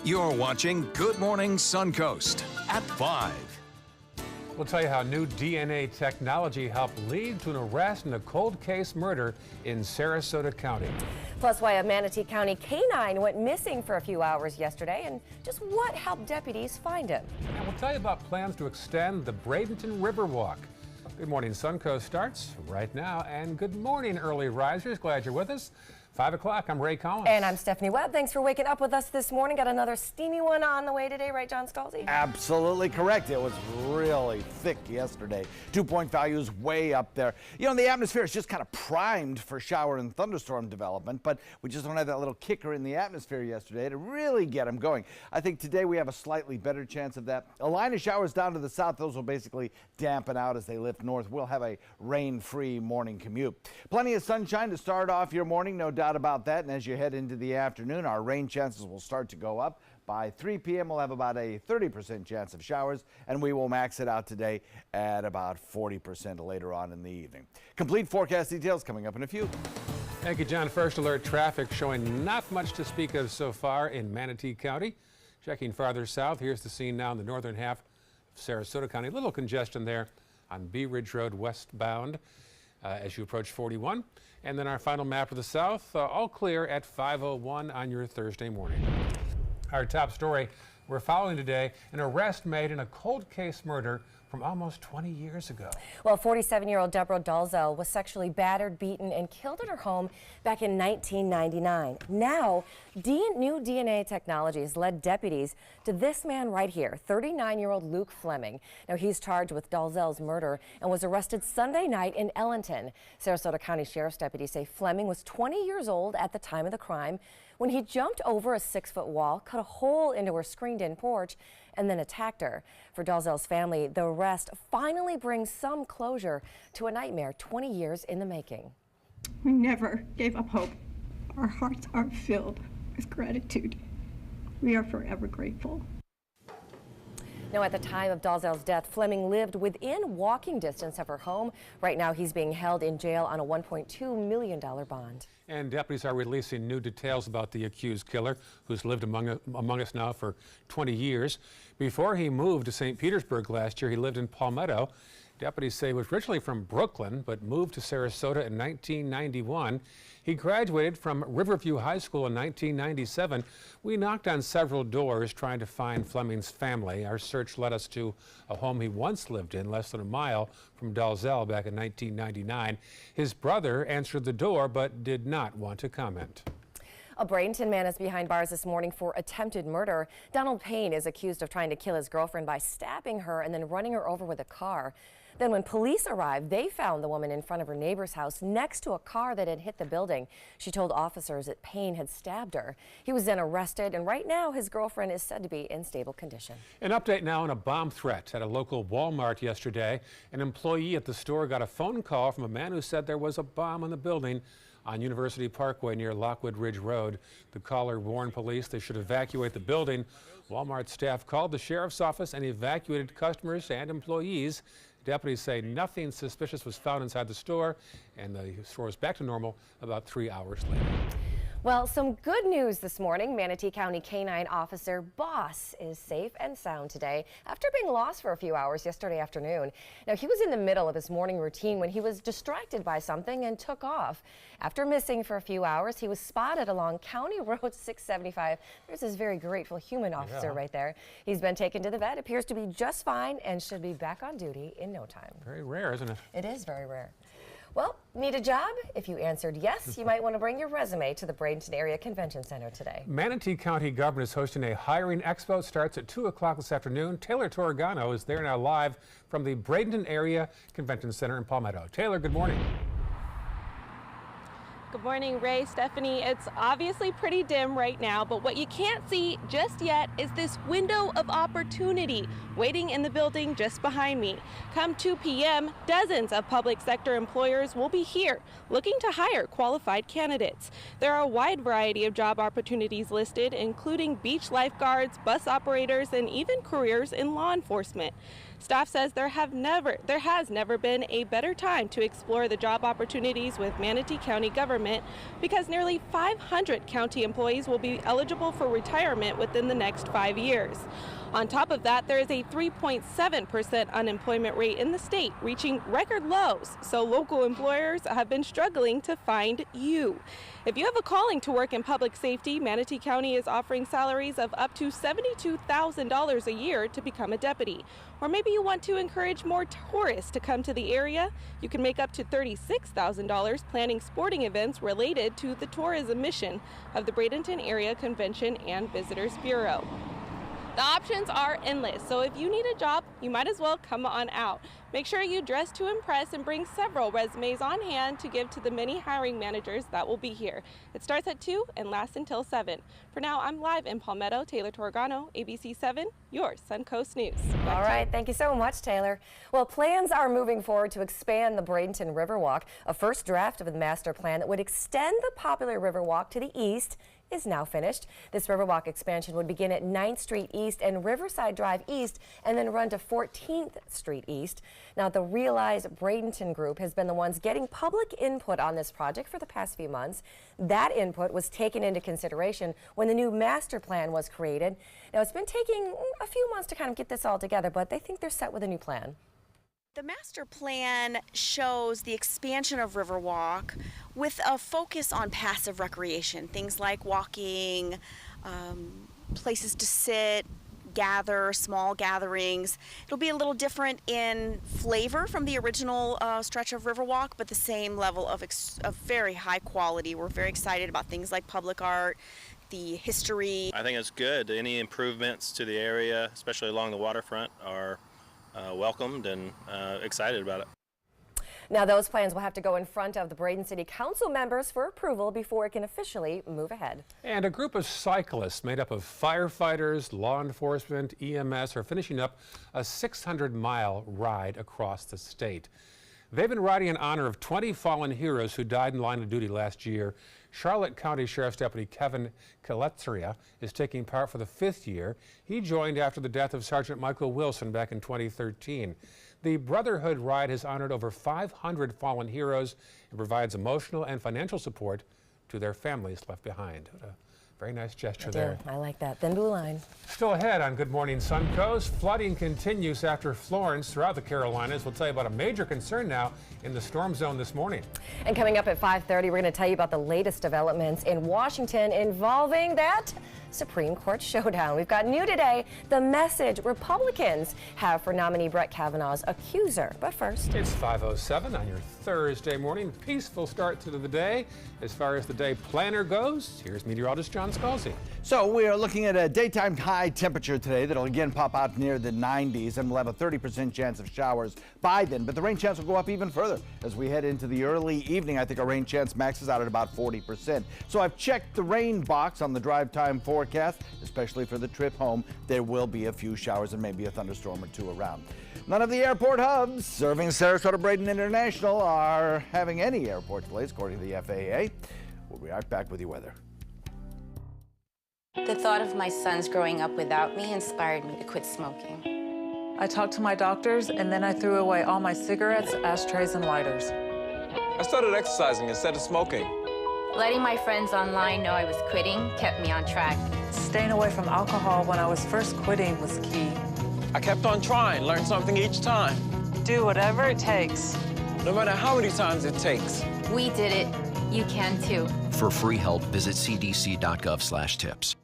You're watching Good Morning Suncoast at 5. We'll tell you how new DNA technology helped lead to an arrest in a cold case murder in Sarasota County. Plus, why a Manatee County canine went missing for a few hours yesterday and just what helped deputies find him. And we'll tell you about plans to extend the Bradenton Riverwalk. Good Morning Suncoast starts right now. And good morning, early risers. Glad you're with us. 5 o'clock, I'm Ray Collins. And I'm Stephanie Webb. Thanks for waking up with us this morning. Got another steamy one on the way today, right, John Scalzi? Absolutely correct. It was really thick yesterday. Dew-point values way up there. You know, the atmosphere is just kind of primed for shower and thunderstorm development, but we just don't have that little kicker in the atmosphere yesterday to really get them going. I think today we have a slightly better chance of that. A line of showers down to the south. Those will basically dampen out as they lift north. We'll have a rain-free morning commute. Plenty of sunshine to start off your morning, no doubt about that. And as you head into the afternoon, our rain chances will start to go up. By 3 p.m., we'll have about a 30% chance of showers, and we will max it out today at about 40% later on in the evening. Complete forecast details coming up in a few. Thank you, John. First alert traffic showing not much to speak of so far in Manatee County. Checking farther south, here's the scene now in the northern half of Sarasota County. A little congestion there on Bee Ridge Road westbound as you approach 41. And then our final map of the south, all clear at 5:01 on your Thursday morning. Our top story we're following today, an arrest made in a cold case murder from almost 20 years ago. Well, 47-year-old Deborah Dalzell was sexually battered, beaten, and killed at her home back in 1999. Now, new DNA technologies led deputies to this man right here, 39-year-old Luke Fleming. Now, he's charged with Dalzell's murder and was arrested Sunday night in Ellenton. Sarasota County Sheriff's deputies say Fleming was 20 years old at the time of the crime when he jumped over a 6-foot wall, cut a hole into her screened-in porch, and then attacked her. For Dalzell's family, the arrest finally brings some closure to a nightmare 20 years in the making. We never gave up hope. Our hearts are filled with gratitude. We are forever grateful. Now, at the time of Dalzell's death, Fleming lived within walking distance of her home. Right now, he's being held in jail on a $1.2 million bond. And deputies are releasing new details about the accused killer, who's lived among us now for 20 years. Before he moved to St. Petersburg last year, he lived in Palmetto. Deputies say he was originally from Brooklyn, but moved to Sarasota in 1991. He graduated from Riverview High School in 1997. We knocked on several doors trying to find Fleming's family. Our search led us to a home he once lived in, less than a mile from Dalzell back in 1999. His brother answered the door, but did not want to comment. A Bradenton man is behind bars this morning for attempted murder. Donald Payne is accused of trying to kill his girlfriend by stabbing her and then running her over with a car. Then when police arrived, they found the woman in front of her neighbor's house next to a car that had hit the building. She told officers that Payne had stabbed her. He was then arrested, and right now his girlfriend is said to be in stable condition. An update now on a bomb threat at a local Walmart yesterday. An employee at the store got a phone call from a man who said there was a bomb in the building on University Parkway near Lockwood Ridge Road. The caller warned police they should evacuate the building. Walmart staff called the sheriff's office and evacuated customers and employees. Deputies say nothing suspicious was found inside the store, and the store is back to normal about 3 hours later. Well, some good news this morning. Manatee County Canine Officer Boss is safe and sound today after being lost for a few hours yesterday afternoon. Now, he was in the middle of his morning routine when he was distracted by something and took off. After missing for a few hours, he was spotted along County Road 675. There's this very grateful human officer right there. He's been taken to the vet, appears to be just fine, and should be back on duty in no time. Very rare, isn't it? It is very rare. Well, need a job? If you answered yes, you might want to bring your resume to the Bradenton Area Convention Center today. Manatee County government is hosting a hiring expo. Starts at 2 o'clock this afternoon. Taylor Torregano is there now live from the Bradenton Area Convention Center in Palmetto. Taylor, good morning. Good morning, Ray, Stephanie. It's obviously pretty dim right now, but what you can't see just yet is this window of opportunity waiting in the building just behind me. Come 2 p.m., dozens of public sector employers will be here looking to hire qualified candidates. There are a wide variety of job opportunities listed, including beach lifeguards, bus operators, and even careers in law enforcement. Staff says there has never been a better time to explore the job opportunities with Manatee County government retirement because nearly 500 county employees will be eligible for retirement within the next 5 years. On top of that, there is a 3.7% unemployment rate in the state, reaching record lows, so local employers have been struggling to find you. If you have a calling to work in public safety, Manatee County is offering salaries of up to $72,000 a year to become a deputy. Or maybe you want to encourage more tourists to come to the area. You can make up to $36,000 planning sporting events related to the tourism mission of the Bradenton Area Convention and Visitors Bureau. The options are endless, so if you need a job, you might as well come on out. Make sure you dress to impress and bring several resumes on hand to give to the many hiring managers that will be here. It starts at 2 and lasts until 7. For now, I'm live in Palmetto. Taylor Torgano, ABC 7, your Suncoast News. All right, thank you so much, Taylor. Well, plans are moving forward to expand the Bradenton Riverwalk. A first draft of the master plan that would extend the popular Riverwalk to the east is now finished. This Riverwalk expansion would begin at 9th Street East and Riverside Drive East and then run to 14th Street East. Now, the Realize Bradenton group has been the ones getting public input on this project for the past few months. That input was taken into consideration when the new master plan was created. Now, it's been taking a few months to kind of get this all together, but they think they're set with a new plan. The master plan shows the expansion of Riverwalk with a focus on passive recreation, things like walking, places to sit, gather, small gatherings. It'll be a little different in flavor from the original stretch of Riverwalk, but the same level of very high quality. We're very excited about things like public art, the history. I think it's good. Any improvements to the area, especially along the waterfront, are welcomed and excited about it. Now, those plans will have to go in front of the Braden City Council members for approval before it can officially move ahead. And a group of cyclists made up of firefighters, law enforcement, EMS are finishing up a 600-mile ride across the state. They've been riding in honor of 20 fallen heroes who died in line of duty last year. Charlotte County Sheriff's Deputy Kevin Kaletzeria is taking part for the 5th year. He joined after the death of Sergeant Michael Wilson back in 2013. The Brotherhood Ride has honored over 500 fallen heroes and provides emotional and financial support to their families left behind. What a very nice gesture there. I like that. Thin blue line. Still ahead on Good Morning Suncoast, flooding continues after Florence throughout the Carolinas. We'll tell you about a major concern now in the storm zone this morning. And coming up at 5:30, we're going to tell you about the latest developments in Washington involving that Supreme Court showdown. We've got new today, the message Republicans have for nominee Brett Kavanaugh's accuser. But first, it's 5:07 on your Thursday morning. Peaceful start to the day. As far as the day planner goes, here's meteorologist John Scalzi. So we are looking at a daytime high temperature today that'll again pop out near the 90s, and we'll have a 30% chance of showers by then. But the rain chance will go up even further as we head into the early evening. I think our rain chance maxes out at about 40%. So I've checked the rain box on the drive time forecast, especially for the trip home. There will be a few showers and maybe a thunderstorm or two around. None of the airport hubs serving Sarasota Braden International are having any airport delays, according to the FAA. We'll be right back with your weather. The thought of my sons growing up without me inspired me to quit smoking. I talked to my doctors, and then I threw away all my cigarettes, ashtrays, and lighters. I started exercising instead of smoking. Letting my friends online know I was quitting kept me on track. Staying away from alcohol when I was first quitting was key. I kept on trying, learned something each time. Do whatever it takes. No matter how many times it takes. We did it. You can too. For free help, visit cdc.gov/tips.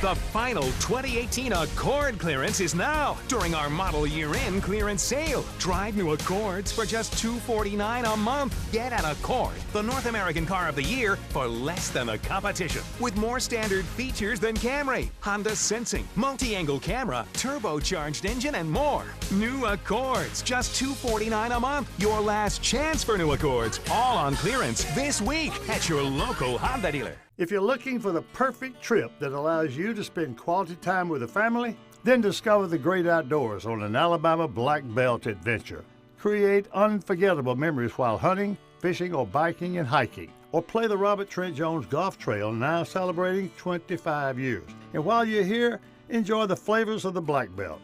The final 2018 Accord clearance is now during our model year-end clearance sale. Drive new Accords for just $249 a month. Get an Accord, the North American car of the year, for less than the competition. With more standard features than Camry, Honda Sensing, multi-angle camera, turbocharged engine, and more. New Accords, just $249 a month. Your last chance for new Accords. All on clearance this week at your local Honda dealer. If you're looking for the perfect trip that allows you to spend quality time with the family, then discover the great outdoors on an Alabama Black Belt adventure. Create unforgettable memories while hunting, fishing, or biking and hiking. Or play the Robert Trent Jones Golf Trail, now celebrating 25 years. And while you're here, enjoy the flavors of the Black Belt.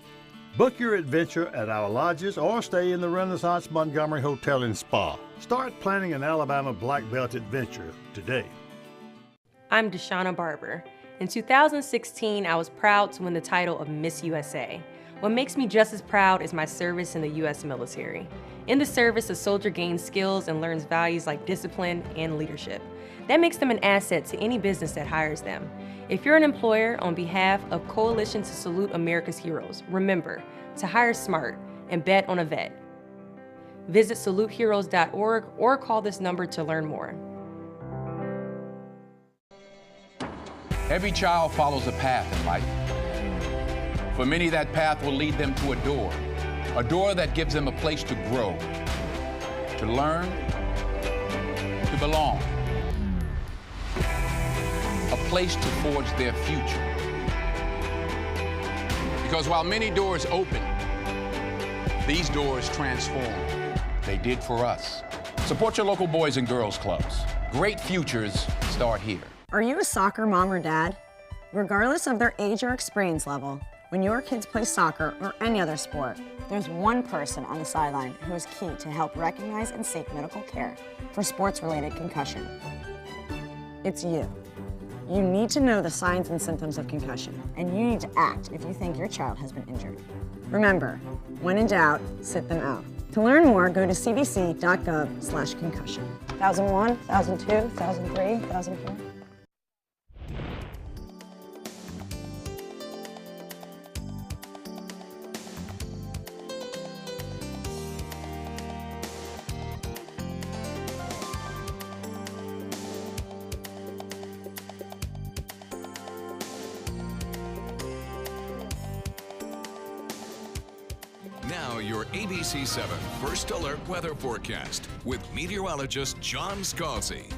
Book your adventure at our lodges or stay in the Renaissance Montgomery Hotel and Spa. Start planning an Alabama Black Belt adventure today. I'm Deshauna Barber. In 2016, I was proud to win the title of Miss USA. What makes me just as proud is my service in the U.S. military. In the service, a soldier gains skills and learns values like discipline and leadership. That makes them an asset to any business that hires them. If you're an employer, on behalf of Coalition to Salute America's Heroes, remember to hire smart and bet on a vet. Visit saluteheroes.org or call this number to learn more. Every child follows a path in life. For many, that path will lead them to a door that gives them a place to grow, to learn, to belong, a place to forge their future. Because while many doors open, these doors transform. They did for us. Support your local Boys and Girls Clubs. Great futures start here. Are you a soccer mom or dad? Regardless of their age or experience level, when your kids play soccer or any other sport, there's one person on the sideline who is key to help recognize and seek medical care for sports-related concussion. It's you. You need to know the signs and symptoms of concussion, and you need to act if you think your child has been injured. Remember, when in doubt, sit them out. To learn more, go to cdc.gov/concussion. 1001, 1002, 1003, 1004. Now your ABC 7 First Alert weather forecast with meteorologist John Scalzi.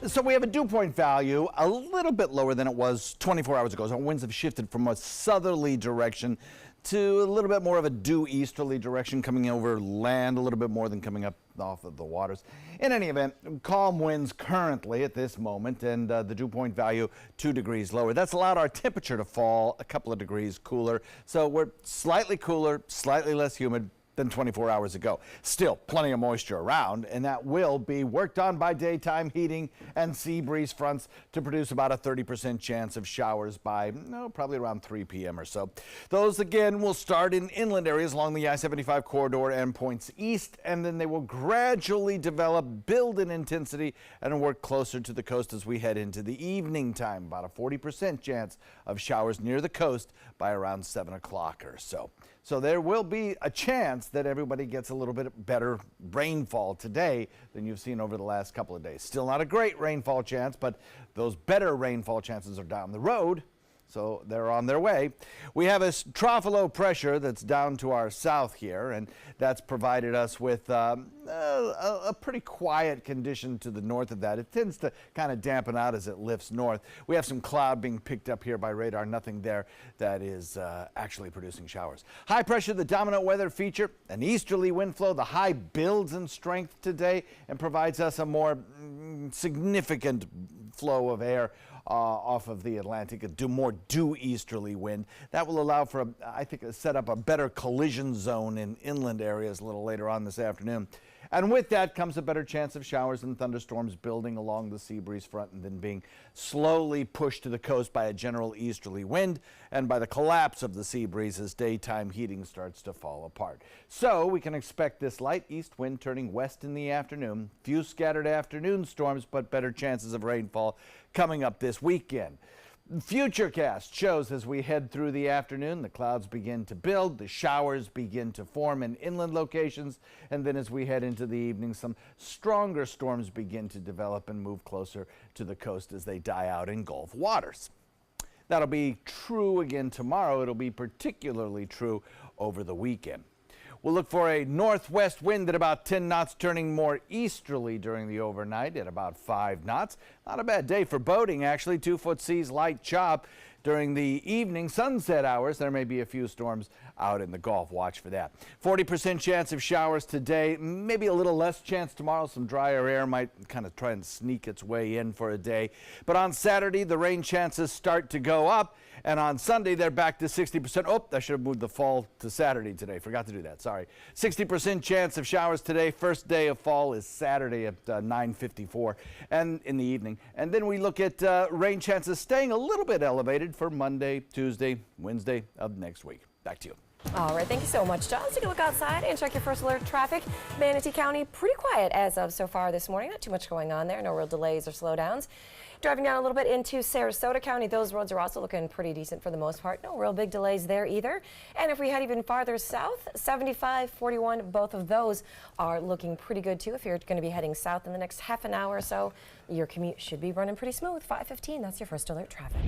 So we have a dew point value a little bit lower than it was 24 hours ago. So winds have shifted from a southerly direction to a little bit more of a due easterly direction, coming over land a little bit more than coming up off of the waters. In any event, calm winds currently at this moment, and the dew point value 2 degrees lower. That's allowed our temperature to fall a couple of degrees cooler. So we're slightly cooler, slightly less humid than 24 hours ago. Still plenty of moisture around, and that will be worked on by daytime heating and sea breeze fronts to produce about a 30% chance of showers by probably around 3 p.m. or so. Those again will start in inland areas along the I-75 corridor and points east, and then they will gradually develop, build in intensity, and work closer to the coast as we head into the evening time. About a 40% chance of showers near the coast by around 7 o'clock or so. So there will be a chance that everybody gets a little bit better rainfall today than you've seen over the last couple of days. Still not a great rainfall chance, but those better rainfall chances are down the road. So they're on their way. We have a trough of low pressure that's down to our south here, and that's provided us with a pretty quiet condition to the north of that. It tends to kind of dampen out as it lifts north. We have some cloud being picked up here by radar, nothing there that is actually producing showers. High pressure, the dominant weather feature, an easterly wind flow. The high builds in strength today and provides us a more significant flow of air off of the Atlantic, a more due easterly wind. That will allow for, I think, set up a better collision zone in inland areas a little later on this afternoon. And with that comes a better chance of showers and thunderstorms building along the sea breeze front and then being slowly pushed to the coast by a general easterly wind and by the collapse of the sea breeze as daytime heating starts to fall apart. So we can expect this light east wind turning west in the afternoon. Few scattered afternoon storms, but better chances of rainfall coming up this weekend. Futurecast shows as we head through the afternoon, the clouds begin to build, the showers begin to form in inland locations, and then as we head into the evening, some stronger storms begin to develop and move closer to the coast as they die out in Gulf waters. That'll be true again tomorrow. It'll be particularly true over the weekend. We'll look for a northwest wind at about 10 knots, turning more easterly during the overnight at about 5 knots. Not a bad day for boating, actually. 2-foot seas, light chop. During the evening sunset hours, there may be a few storms out in the Gulf. Watch for that. 40% chance of showers today, maybe a little less chance tomorrow. Some drier air might kind of try and sneak its way in for a day. But on Saturday, the rain chances start to go up. And on Sunday, they're back to 60%. Oh, I should have moved the fall to Saturday today. Forgot to do that. Sorry. 60% chance of showers today. First day of fall is Saturday at 9:54 and in the evening. And then we look at rain chances staying a little bit elevated for Monday, Tuesday, Wednesday of next week. Back to you. All right, thank you so much, John. Let's take a look outside and check your first alert traffic. Manatee County, pretty quiet as of so far this morning. Not too much going on there. No real delays or slowdowns. Driving down a little bit into Sarasota County, those roads are also looking pretty decent for the most part. No real big delays there either. And if we head even farther south, 75, 41, both of those are looking pretty good too. If you're going to be heading south in the next half an hour or so, your commute should be running pretty smooth. 5:15, that's your first alert traffic.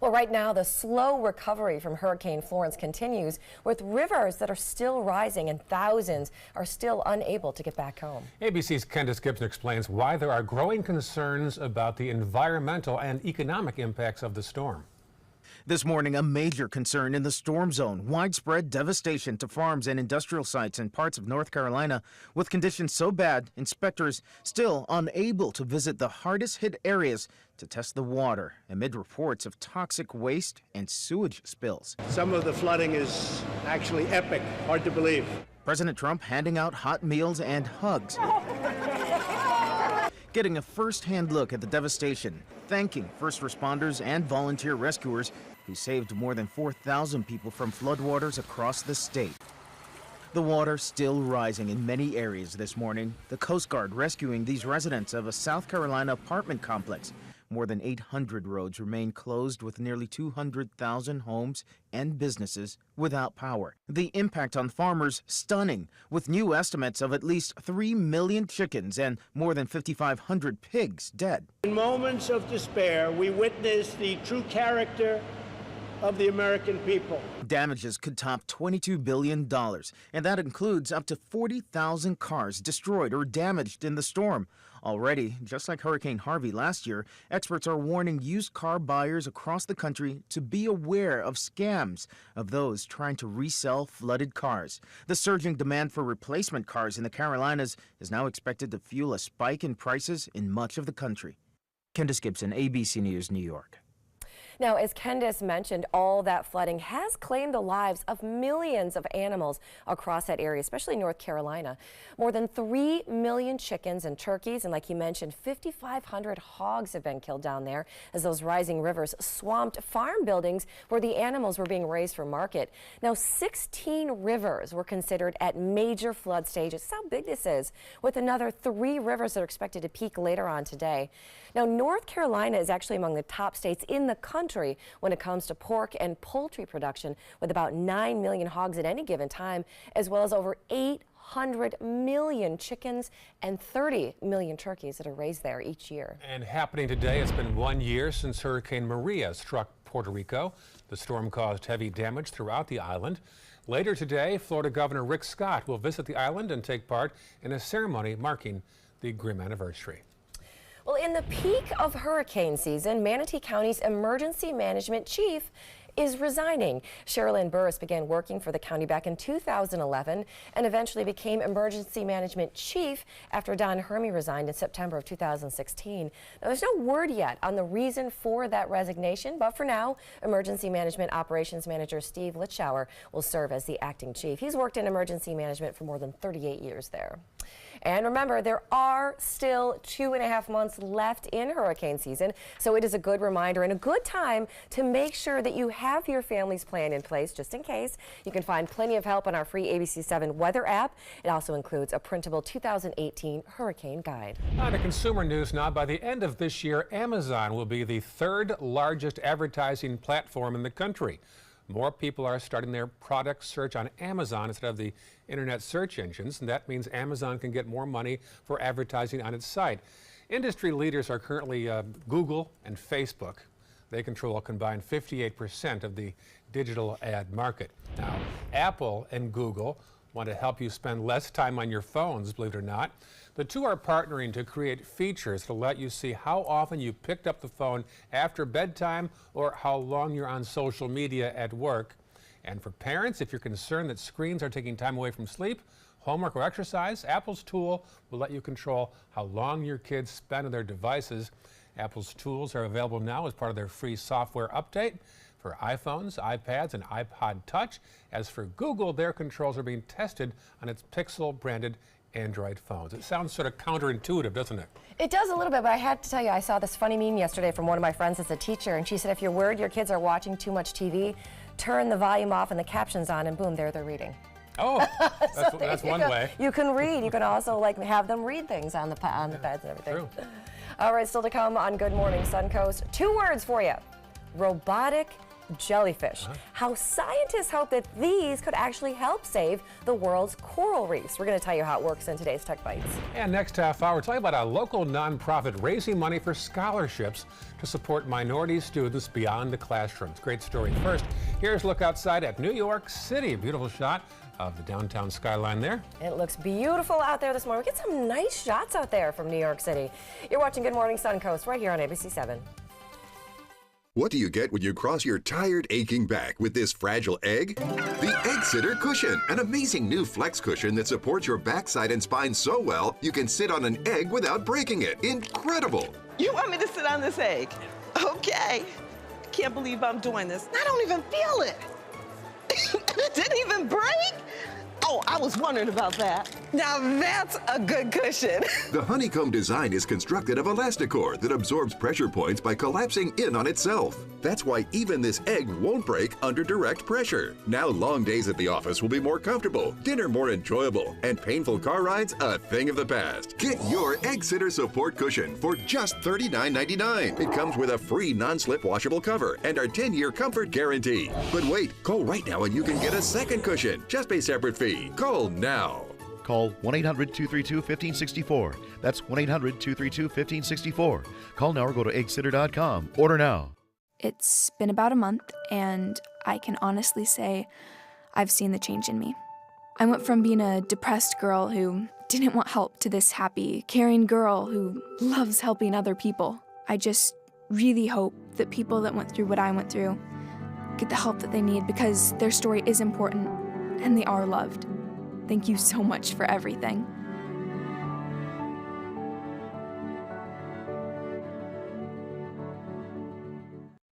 Well, right now, the slow recovery from Hurricane Florence continues, with rivers that are still rising and thousands are still unable to get back home. ABC's Candace Gibson explains why there are growing concerns about the environmental and economic impacts of the storm. This morning, a major concern in the storm zone. Widespread devastation to farms and industrial sites in parts of North Carolina. With conditions so bad, inspectors still unable to visit the hardest hit areas to test the water amid reports of toxic waste and sewage spills. Some of the flooding is actually epic. Hard to believe. President Trump handing out hot meals and hugs. Getting a first-hand look at the devastation, thanking first responders and volunteer rescuers who saved more than 4,000 people from floodwaters across the state. The water still rising in many areas this morning. The Coast Guard rescuing these residents of a South Carolina apartment complex. More than 800 roads remain closed, with nearly 200,000 homes and businesses without power. The impact on farmers stunning, with new estimates of at least 3 million chickens and more than 5,500 pigs dead. In moments of despair, we witness the true character of the American people. Damages could top $22 billion, and that includes up to 40,000 cars destroyed or damaged in the storm. Already, just like Hurricane Harvey last year, experts are warning used car buyers across the country to be aware of scams of those trying to resell flooded cars. The surging demand for replacement cars in the Carolinas is now expected to fuel a spike in prices in much of the country. Candace Gibson, ABC News, New York. Now, as Candace mentioned, all that flooding has claimed the lives of millions of animals across that area, especially North Carolina. More than 3 million chickens and turkeys, and like you mentioned, 5,500 hogs have been killed down there as those rising rivers swamped farm buildings where the animals were being raised for market. Now, 16 rivers were considered at major flood stages. That's how big this is, with another 3 rivers that are expected to peak later on today. Now, North Carolina is actually among the top states in the country when it comes to pork and poultry production, with about 9 million hogs at any given time, as well as over 800 million chickens and 30 million turkeys that are raised there each year. And happening today, it's been 1 year since Hurricane Maria struck Puerto Rico. The storm caused heavy damage throughout the island. Later today, Florida Governor Rick Scott will visit the island and take part in a ceremony marking the grim anniversary. Well, in the peak of hurricane season, Manatee County's emergency management chief is resigning. Sherilyn Burris began working for the county back in 2011 and eventually became emergency management chief after Don Hermie resigned in September of 2016. Now, there's no word yet on the reason for that resignation, but for now, emergency management operations manager Steve Litschauer will serve as the acting chief. He's worked in emergency management for more than 38 years there. And remember, there are still 2.5 months left in hurricane season, so it is a good reminder and a good time to make sure that you have your family's plan in place just in case. You can find plenty of help on our free ABC7 weather app. It also includes a printable 2018 hurricane guide. On to consumer news now. By the end of this year, Amazon will be the 3rd largest advertising platform in the country. More people are starting their product search on Amazon instead of the internet search engines, and that means Amazon can get more money for advertising on its site. Industry leaders are currently Google and Facebook. They control a combined 58% of the digital ad market. Now, Apple and Google want to help you spend less time on your phones, believe it or not. The two are partnering to create features to let you see how often you picked up the phone after bedtime or how long you're on social media at work. And for parents, if you're concerned that screens are taking time away from sleep, homework, or exercise, Apple's tool will let you control how long your kids spend on their devices. Apple's tools are available now as part of their free software update for iPhones, iPads, and iPod Touch. As for Google, their controls are being tested on its Pixel-branded Android phones. It sounds sort of counterintuitive, doesn't it? It does a little bit, but I have to tell you, I saw this funny meme yesterday from one of my friends that's a teacher, and she said if you're worried your kids are watching too much TV, turn the volume off and the captions on, and boom, there they're reading. Oh, that's one way. You can read. You can also like have them read things on the beds and everything. True. All right, still to come on Good Morning Suncoast. 2 words for you: robotic jellyfish. How scientists hope that these could actually help save the world's coral reefs. We're going to tell you how it works in today's Tech Bites. And next half hour, tell you about a local nonprofit raising money for scholarships to support minority students beyond the classrooms. Great story. First, here's a look outside at New York City. Beautiful shot of the downtown skyline there. It looks beautiful out there this morning. We get some nice shots out there from New York City. You're watching Good Morning Suncoast right here on ABC 7. What do you get when you cross your tired, aching back with this fragile egg? The Egg Sitter Cushion, an amazing new flex cushion that supports your backside and spine so well you can sit on an egg without breaking it. Incredible! You want me to sit on this egg? Okay. Can't believe I'm doing this. I don't even feel it. It didn't even break? Oh, I was wondering about that. Now that's a good cushion. The honeycomb design is constructed of Elasticor that absorbs pressure points by collapsing in on itself. That's why even this egg won't break under direct pressure. Now long days at the office will be more comfortable, dinner more enjoyable, and painful car rides a thing of the past. Get your Egg Sitter Support Cushion for just $39.99. It comes with a free non-slip washable cover and our 10-year comfort guarantee. But wait, call right now and you can get a second cushion. Just pay separate fee. Call now. Call 1-800-232-1564. That's 1-800-232-1564. Call now or go to eggsitter.com. Order now. It's been about a month, and I can honestly say I've seen the change in me. I went from being a depressed girl who didn't want help to this happy, caring girl who loves helping other people. I just really hope that people that went through what I went through get the help that they need, because their story is important and they are loved. Thank you so much for everything.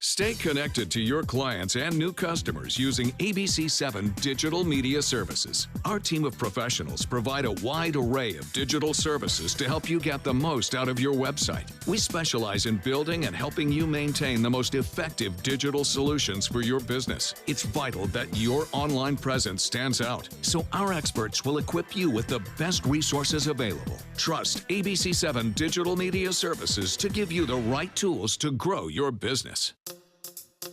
Stay connected to your clients and new customers using ABC7 Digital Media Services. Our team of professionals provide a wide array of digital services to help you get the most out of your website. We specialize in building and helping you maintain the most effective digital solutions for your business. It's vital that your online presence stands out, so our experts will equip you with the best resources available. Trust ABC7 Digital Media Services to give you the right tools to grow your business.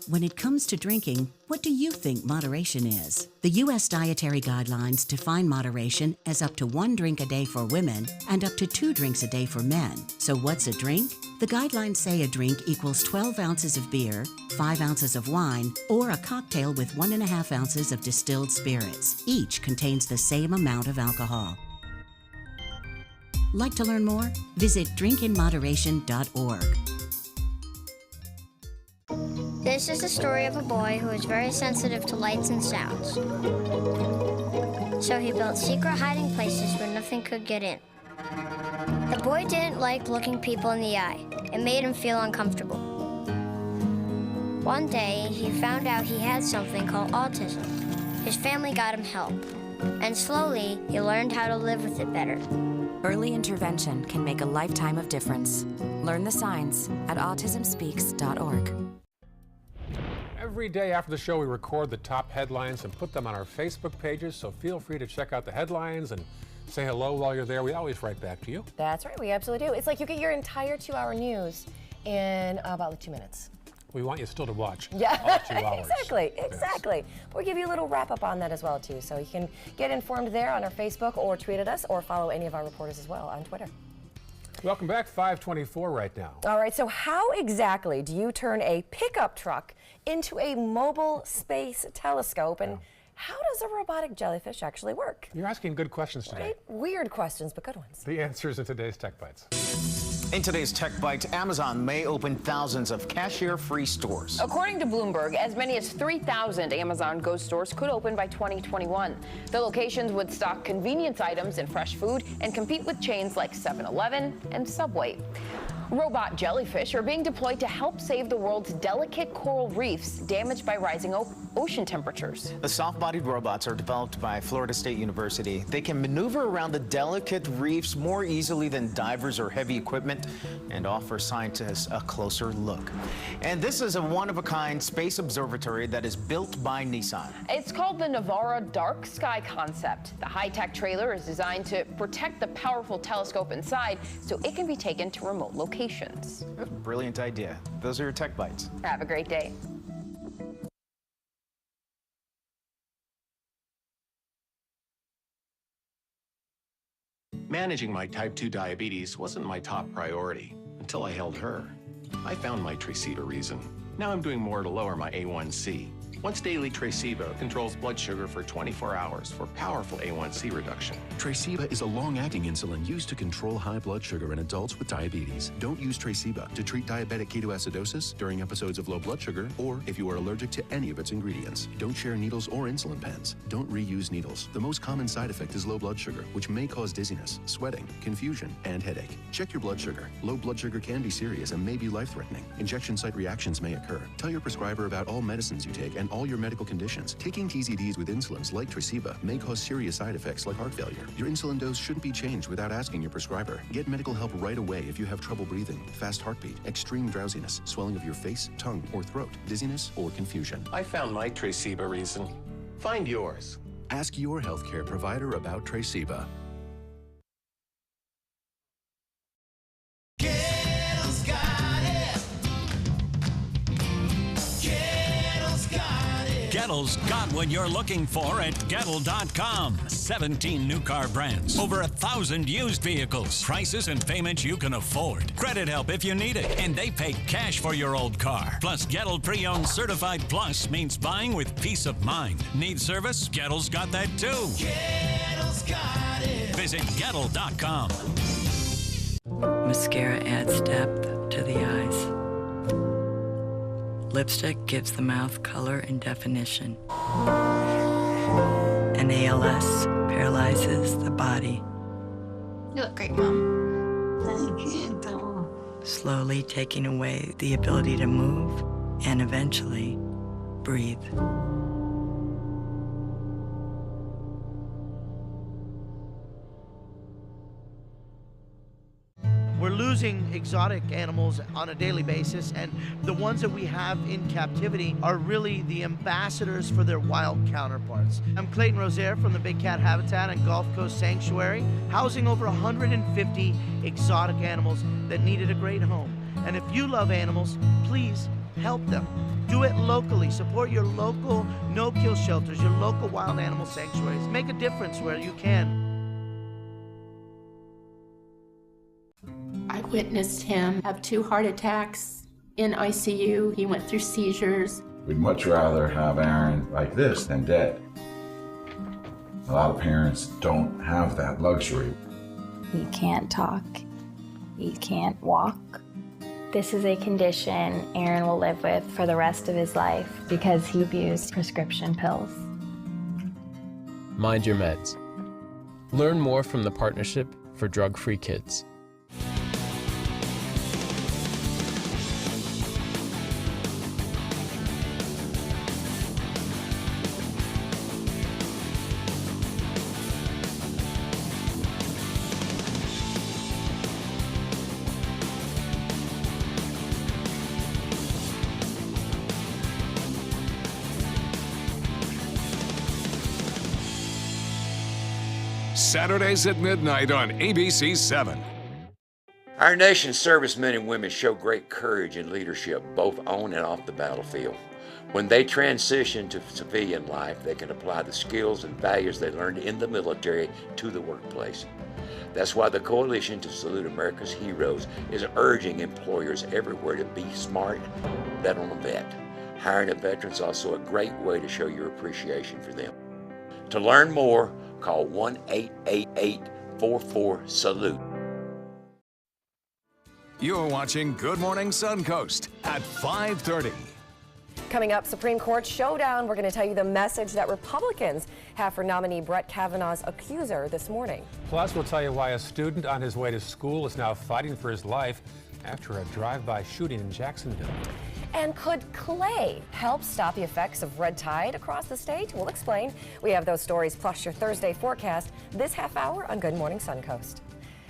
When it comes to drinking, what do you think moderation is? The U.S. Dietary Guidelines define moderation as up to 1 drink a day for women and up to 2 drinks a day for men. So what's a drink? The guidelines say a drink equals 12 ounces of beer, 5 ounces of wine, or a cocktail with 1.5 ounces of distilled spirits. Each contains the same amount of alcohol. Like to learn more? Visit drinkinmoderation.org. This is the story of a boy who was very sensitive to lights and sounds. So he built secret hiding places where nothing could get in. The boy didn't like looking people in the eye. It made him feel uncomfortable. One day, he found out he had something called autism. His family got him help, and slowly, he learned how to live with it better. Early intervention can make a lifetime of difference. Learn the signs at autismspeaks.org. Every day after the show, we record the top headlines and put them on our Facebook pages, so feel free to check out the headlines and say hello while you're there. We always write back to you. That's right, we absolutely do. It's like you get your entire 2-hour news in about 2 minutes. We want you still to watch Yeah, all 2 hours. exactly. We'll give you a little wrap up on that as well, too. So you can get informed there on our Facebook or tweet at us or follow any of our reporters as well on Twitter. Welcome back, 524 right now. All right, so how exactly do you turn a pickup truck into a mobile space telescope, and How does a robotic jellyfish actually work? You're asking good questions today. Right? Weird questions, but good ones. The answers in today's Tech Bites. In today's Tech Bites, Amazon may open thousands of cashier-free stores. According to Bloomberg, as many as 3,000 Amazon Go stores could open by 2021. The locations would stock convenience items and fresh food and compete with chains like 7-Eleven and Subway. Robot jellyfish are being deployed to help save the world's delicate coral reefs damaged by rising ocean temperatures. The soft-bodied robots are developed by Florida State University. They can maneuver around the delicate reefs more easily than divers or heavy equipment and offer scientists a closer look. And this is a one-of-a-kind space observatory that is built by Nissan. It's called the Navara Dark Sky Concept. The high-tech trailer is designed to protect the powerful telescope inside so it can be taken to remote locations. Brilliant idea. Those are your Tech Bites. Have a great day. Managing my type 2 diabetes wasn't my top priority until I held her. I found my Tresiba reason. Now I'm doing more to lower my A1C. Once daily Tresiba controls blood sugar for 24 hours for powerful A1C reduction. Tresiba is a long-acting insulin used to control high blood sugar in adults with diabetes. Don't use Tresiba to treat diabetic ketoacidosis during episodes of low blood sugar or if you are allergic to any of its ingredients. Don't share needles or insulin pens. Don't reuse needles. The most common side effect is low blood sugar, which may cause dizziness, sweating, confusion, and headache. Check your blood sugar. Low blood sugar can be serious and may be life-threatening. Injection site reactions may occur. Tell your prescriber about all medicines you take and all your medical conditions. Taking TZDs with insulins like Tresiba may cause serious side effects like heart failure. Your insulin dose shouldn't be changed without asking your prescriber. Get medical help right away if you have trouble breathing, fast heartbeat, extreme drowsiness, swelling of your face, tongue, or throat, dizziness, or confusion. I found my Tresiba reason. Find yours. Ask your healthcare provider about Tresiba. Gettle's got what you're looking for at Gettle.com. 17 new car brands, over 1,000 used vehicles, prices and payments you can afford. Credit help if you need it, and they pay cash for your old car. Plus, Gettle Pre-Owned Certified Plus means buying with peace of mind. Need service? Gettle's got that too. Gettle's got it. Visit Gettle.com. Mascara adds depth to the eyes. Lipstick gives the mouth color and definition. And ALS paralyzes the body. You look great, Mom. Thank you. Slowly taking away the ability to move and eventually breathe. We're losing exotic animals on a daily basis, and the ones that we have in captivity are really the ambassadors for their wild counterparts. I'm Clayton Rozier from the Big Cat Habitat and Gulf Coast Sanctuary, housing over 150 exotic animals that needed a great home. And if you love animals, please help them. Do it locally. Support your local no-kill shelters, your local wild animal sanctuaries. Make a difference where you can. I witnessed him have 2 heart attacks in ICU. He went through seizures. We'd much rather have Aaron like this than dead. A lot of parents don't have that luxury. He can't talk. He can't walk. This is a condition Aaron will live with for the rest of his life because he abused prescription pills. Mind your meds. Learn more from the Partnership for Drug-Free Kids. Saturdays at midnight on ABC 7. Our nation's servicemen and women show great courage and leadership, both on and off the battlefield. When they transition to civilian life, they can apply the skills and values they learned in the military to the workplace. That's why the Coalition to Salute America's Heroes is urging employers everywhere to be smart, bet on a vet. Hiring a veteran is also a great way to show your appreciation for them. To learn more, call 1-888-44-SALUTE. You're watching Good Morning Suncoast at 5:30. Coming up, Supreme Court showdown. We're going to tell you the message that Republicans have for nominee Brett Kavanaugh's accuser this morning. Plus, we'll tell you why a student on his way to school is now fighting for his life after a drive-by shooting in Jacksonville. And could clay help stop the effects of red tide across the state? We'll explain. We have those stories plus your Thursday forecast this half hour on Good Morning Suncoast.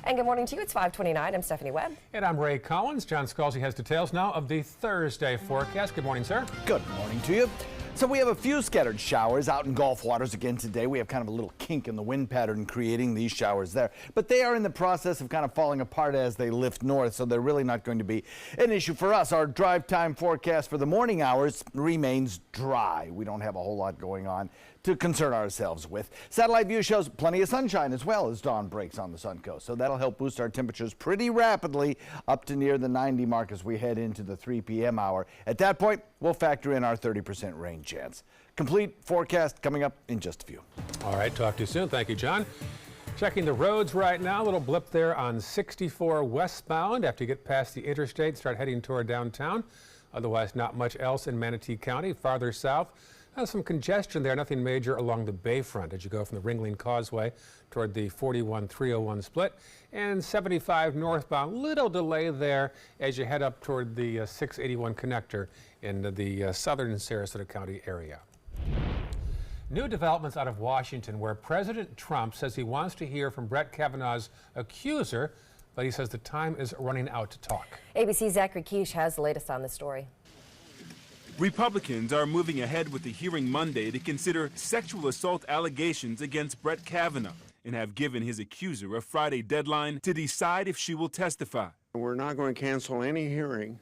And good morning to you. It's 5:29. I'm Stephanie Webb. And I'm Ray Collins. John Scalzi has details now of the Thursday forecast. Good morning, sir. Good morning to you. So we have a few scattered showers out in Gulf waters again today. We have kind of a little kink in the wind pattern creating these showers there. But they are in the process of kind of falling apart as they lift north, so they're really not going to be an issue for us. Our drive time forecast for the morning hours remains dry. We don't have a whole lot going on to concern ourselves with. Satellite view shows plenty of sunshine as well as dawn breaks on the Suncoast, so that'll help boost our temperatures pretty rapidly up to near the 90 mark as we head into the 3 p.m. hour. At that point, we'll factor in our 30% rain chance. Complete forecast coming up in just a few. All right, talk to you soon. Thank you, John. Checking the roads right now, a little blip there on 64 westbound after you get past the interstate, start heading toward downtown. Otherwise, not much else in Manatee County. Farther south, some congestion there, nothing major along the Bayfront as you go from the Ringling Causeway toward the 41-301 split. And 75 northbound, little delay there as you head up toward the 681 connector in the southern Sarasota County area. New developments out of Washington where President Trump says he wants to hear from Brett Kavanaugh's accuser, but he says the time is running out to talk. ABC's Zachary Keish has the latest on this story. Republicans are moving ahead with the hearing Monday to consider sexual assault allegations against Brett Kavanaugh and have given his accuser a Friday deadline to decide if she will testify. We're not going to cancel any hearing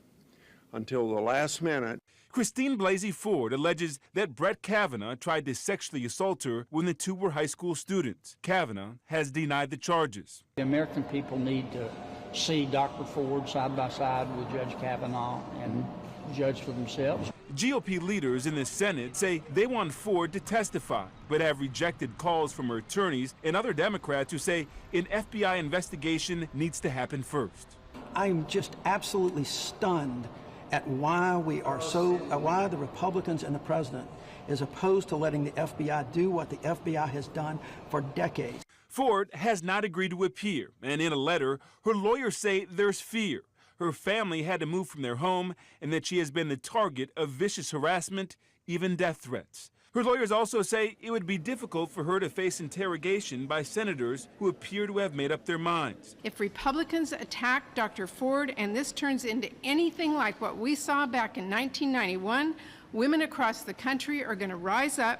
until the last minute. Christine Blasey Ford alleges that Brett Kavanaugh tried to sexually assault her when the two were high school students. Kavanaugh has denied the charges. The American people need to see Dr. Ford side by side with Judge Kavanaugh and judge for themselves. GOP leaders in the Senate say they want Ford to testify, but have rejected calls from her attorneys and other Democrats who say an FBI investigation needs to happen first. I'm just absolutely stunned at why why the Republicans and the president is opposed to letting the FBI do what the FBI has done for decades. Ford has not agreed to appear, and in a letter, her lawyers say there's fear. Her family had to move from their home and that she has been the target of vicious harassment, even death threats. Her lawyers also say it would be difficult for her to face interrogation by senators who appear to have made up their minds. If Republicans attack Dr. Ford and this turns into anything like what we saw back in 1991, women across the country are going to rise up,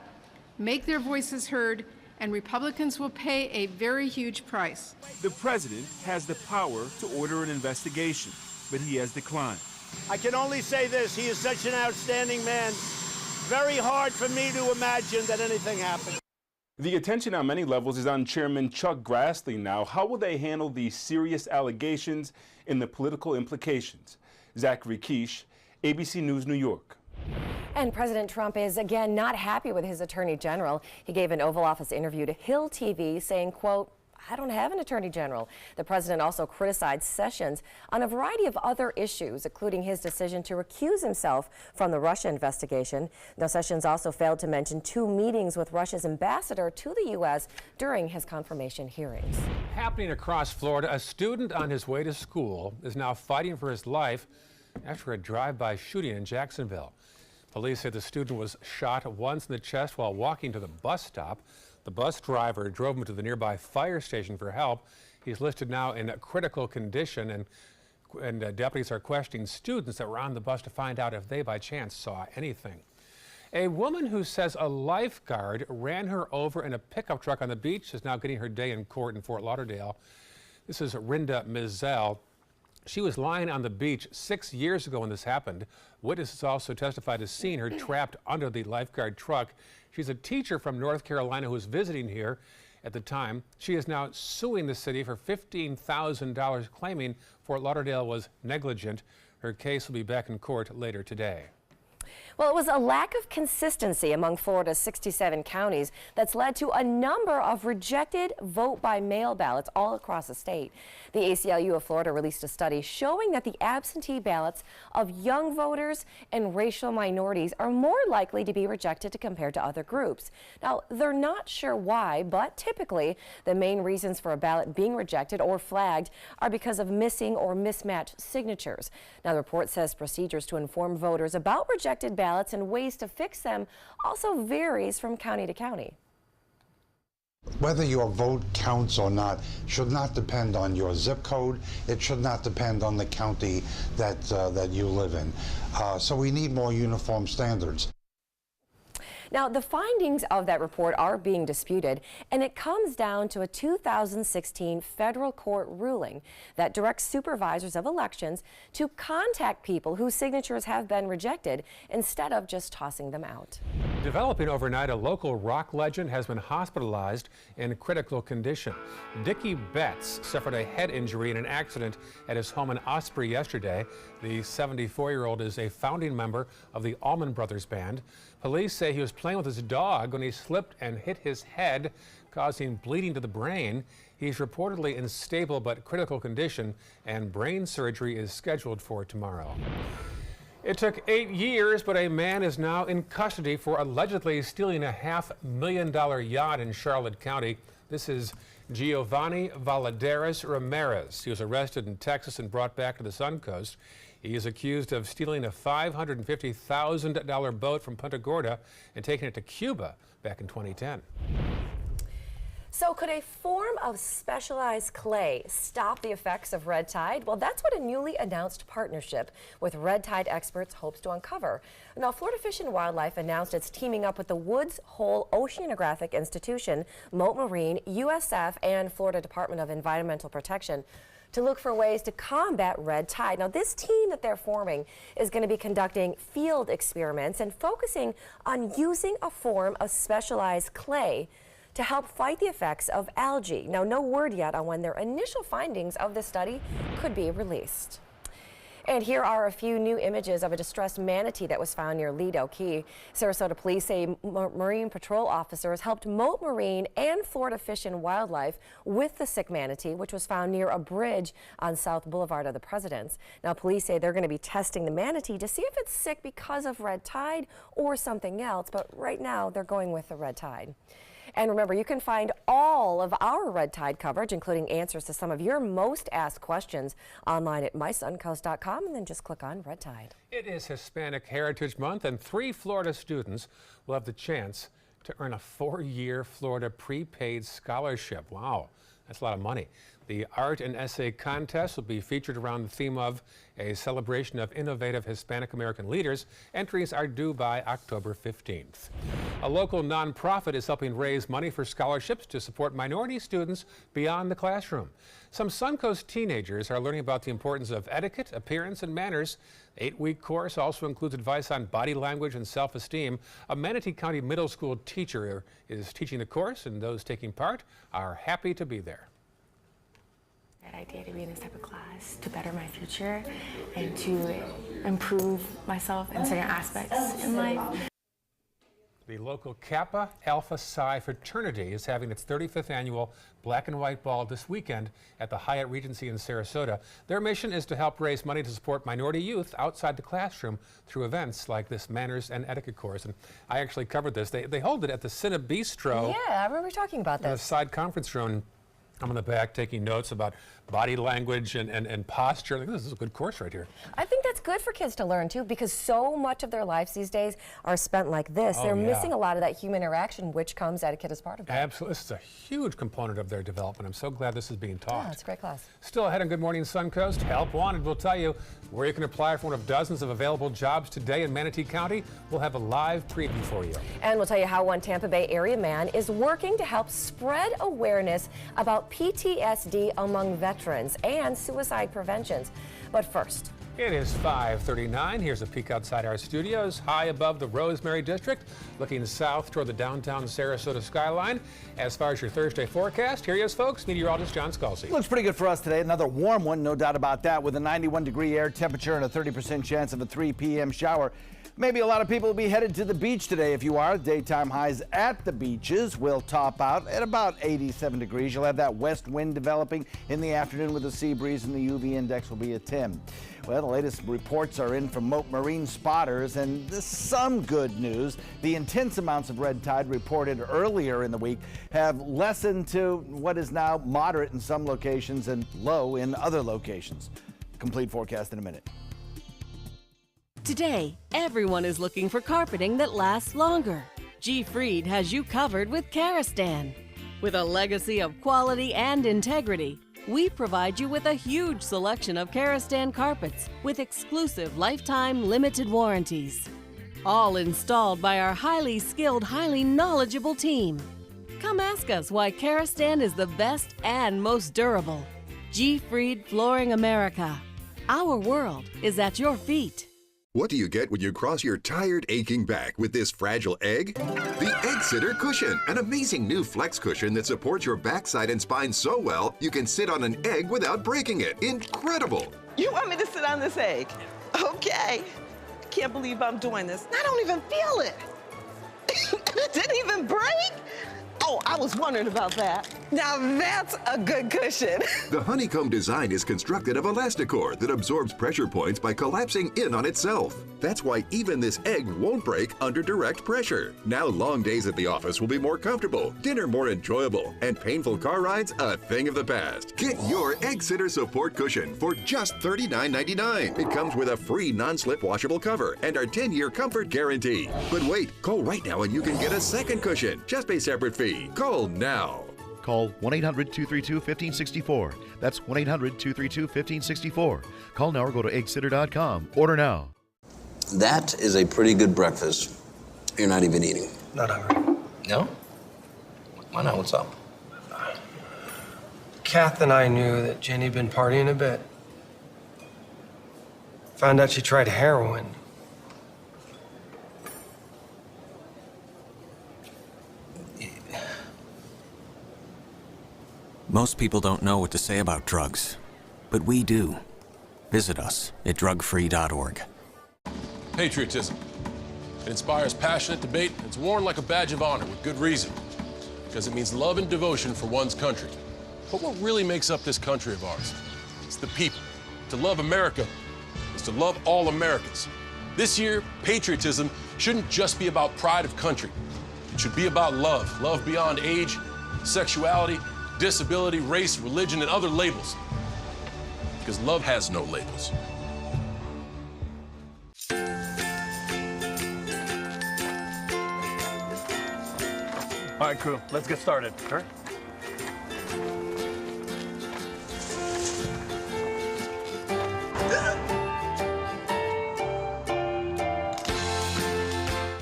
make their voices heard, and Republicans will pay a very huge price. The president has the power to order an investigation, but he has declined. I can only say this, he is such an outstanding man. Very hard for me to imagine that anything happened. The attention on many levels is on Chairman Chuck Grassley now. How will they handle these serious allegations and the political implications? Zachary Keish, ABC News, New York. And President Trump is again not happy with his attorney general. He gave an Oval Office interview to Hill TV saying, quote, "I don't have an attorney general." The president also criticized Sessions on a variety of other issues, including his decision to recuse himself from the Russia investigation. Now, Sessions also failed to mention 2 meetings with Russia's ambassador to the U.S. during his confirmation hearings. Happening across Florida, a student on his way to school is now fighting for his life after a drive-by shooting in Jacksonville. Police say the student was shot once in the chest while walking to the bus stop. The bus driver drove him to the nearby fire station for help. He's listed now in a critical condition, and deputies are questioning students that were on the bus to find out if they by chance saw anything. A woman who says a lifeguard ran her over in a pickup truck on the beach is now getting her day in court in Fort Lauderdale. This is Rinda Mizell. She was lying on the beach 6 years ago when this happened. Witnesses also testified to seeing her trapped under the lifeguard truck. She's a teacher from North Carolina who was visiting here at the time. She is now suing the city for $15,000, claiming Fort Lauderdale was negligent. Her case will be back in court later today. Well, it was a lack of consistency among Florida's 67 counties that's led to a number of rejected vote-by-mail ballots all across the state. The ACLU of Florida released a study showing that the absentee ballots of young voters and racial minorities are more likely to be rejected compared to other groups. Now, they're not sure why, but typically the main reasons for a ballot being rejected or flagged are because of missing or mismatched signatures. Now, the report says procedures to inform voters about rejected ballots and ways to fix them also varies from county to county. Whether your vote counts or not should not depend on your zip code. It should not depend on the county that you live in. So we need more uniform standards. Now, the findings of that report are being disputed, and it comes down to a 2016 federal court ruling that directs supervisors of elections to contact people whose signatures have been rejected instead of just tossing them out. Developing overnight, a local rock legend has been hospitalized in critical condition. Dickie Betts suffered a head injury in an accident at his home in Osprey yesterday. The 74-year-old is a founding member of the Allman Brothers Band. Police say he was playing with his dog when he slipped and hit his head, causing bleeding to the brain. He's reportedly in stable but critical condition, and brain surgery is scheduled for tomorrow. It took 8 years, but a man is now in custody for allegedly stealing a $500,000 yacht in Charlotte County. This is Giovanni Valadares Ramirez. He was arrested in Texas and brought back to the Suncoast. He is accused of stealing a $550,000 boat from Punta Gorda and taking it to Cuba back in 2010. So could a form of specialized clay stop the effects of red tide? Well, that's what a newly announced partnership with red tide experts hopes to uncover. Now, Florida Fish and Wildlife announced it's teaming up with the Woods Hole Oceanographic Institution, Mote Marine, USF, and Florida Department of Environmental Protection to look for ways to combat red tide. Now, this team that they're forming is going to be conducting field experiments and focusing on using a form of specialized clay to help fight the effects of algae. Now, no word yet on when their initial findings of the study could be released. And here are a few new images of a distressed manatee that was found near Lido Key. Sarasota police say Marine Patrol officers helped Mote Marine and Florida Fish and Wildlife with the sick manatee, which was found near a bridge on South Boulevard of the Presidents. Now, police say they're going to be testing the manatee to see if it's sick because of red tide or something else, but right now they're going with the red tide. And remember, you can find all of our red tide coverage, including answers to some of your most asked questions, online at mysuncoast.com, and then just click on red tide. It is Hispanic Heritage Month, and 3 Florida students will have the chance to earn a 4-year Florida prepaid scholarship. Wow, that's a lot of money. The art and essay contest will be featured around the theme of a celebration of innovative Hispanic American leaders. Entries are due by October 15th. A local nonprofit is helping raise money for scholarships to support minority students beyond the classroom. Some Suncoast teenagers are learning about the importance of etiquette, appearance, and manners. The 8-week course also includes advice on body language and self-esteem. A Manatee County middle school teacher is teaching the course, and those taking part are happy to be there. That idea to be in this type of class to better my future and to improve myself in certain aspects in life. The local Kappa Alpha Psi fraternity is having its 35th annual Black and White Ball this weekend at the Hyatt Regency in Sarasota. Their mission is to help raise money to support minority youth outside the classroom through events like this Manners and Etiquette course. And I actually covered this. They hold it at the Cine Bistro. Yeah, I remember talking about In the this. side conference room. I'm in the back taking notes about body language and posture. Like, this is a good course right here. I think that's good for kids to learn too, because so much of their lives these days are spent like this. They're missing a lot of that human interaction, which comes etiquette as part of that. Absolutely. This is a huge component of their development. I'm so glad this is being taught. Yeah, it's a great class. Still ahead on Good Morning Suncoast, Help Wanted will tell you where you can apply for one of dozens of available jobs today in Manatee County. We'll have a live preview for you. And we'll tell you how one Tampa Bay area man is working to help spread awareness about PTSD among veterans and suicide preventions. But first, It is 5:39. Here's a peek outside our studios, high above the Rosemary District, looking south toward the downtown Sarasota skyline. As far as your Thursday forecast, here he is, folks, meteorologist John Scalzi. Looks pretty good for us today. Another warm one, no doubt about that, with a 91-degree air temperature and a 30% chance of a 3 p.m. shower. Maybe a lot of people will be headed to the beach today. If you are, daytime highs at the beaches will top out at about 87 degrees. You'll have that west wind developing in the afternoon with a sea breeze, and the UV index will be a 10. Well, the latest reports are in from marine spotters, and there's some good news. The intense amounts of red tide reported earlier in the week have lessened to what is now moderate in some locations and low in other locations. Complete forecast in a minute. Today, everyone is looking for carpeting that lasts longer. G. Fried has you covered with Karastan. With a legacy of quality and integrity, we provide you with a huge selection of Karastan carpets with exclusive lifetime limited warranties. All installed by our highly skilled, highly knowledgeable team. Come ask us why Karastan is the best and most durable. G. Fried Flooring America. Our world is at your feet. What do you get when you cross your tired, aching back with this fragile egg? The Egg Sitter Cushion, an amazing new flex cushion that supports your backside and spine so well you can sit on an egg without breaking it. Incredible! You want me to sit on this egg? Okay. I can't believe I'm doing this. I don't even feel it. It didn't even break? Oh, I was wondering about that. Now that's a good cushion. The honeycomb design is constructed of Elasticor that absorbs pressure points by collapsing in on itself. That's why even this egg won't break under direct pressure. Now long days at the office will be more comfortable, dinner more enjoyable, and painful car rides a thing of the past. Get your Egg Sitter Support Cushion for just $39.99. It comes with a free non-slip washable cover and our 10-year comfort guarantee. But wait, call right now and you can get a second cushion. Just pay separate fee. Call now. Call 1-800-232-1564. That's 1-800-232-1564. Call now or go to eggsitter.com. Order now. That is a pretty good breakfast. You're not even eating. Not hungry. No? Why not? What's up? Kath and I knew that Jenny'd been partying a bit. Found out she tried heroin. Most people don't know what to say about drugs, but we do. Visit us at drugfree.org. Patriotism. It inspires passionate debate. It's worn like a badge of honor with good reason, because it means love and devotion for one's country. But what really makes up this country of ours? It's the people. To love America is to love all Americans. This year, patriotism shouldn't just be about pride of country. It should be about love. Love beyond age, sexuality, disability, race, religion, and other labels. Because love has no labels. All right, crew, let's get started. Sure.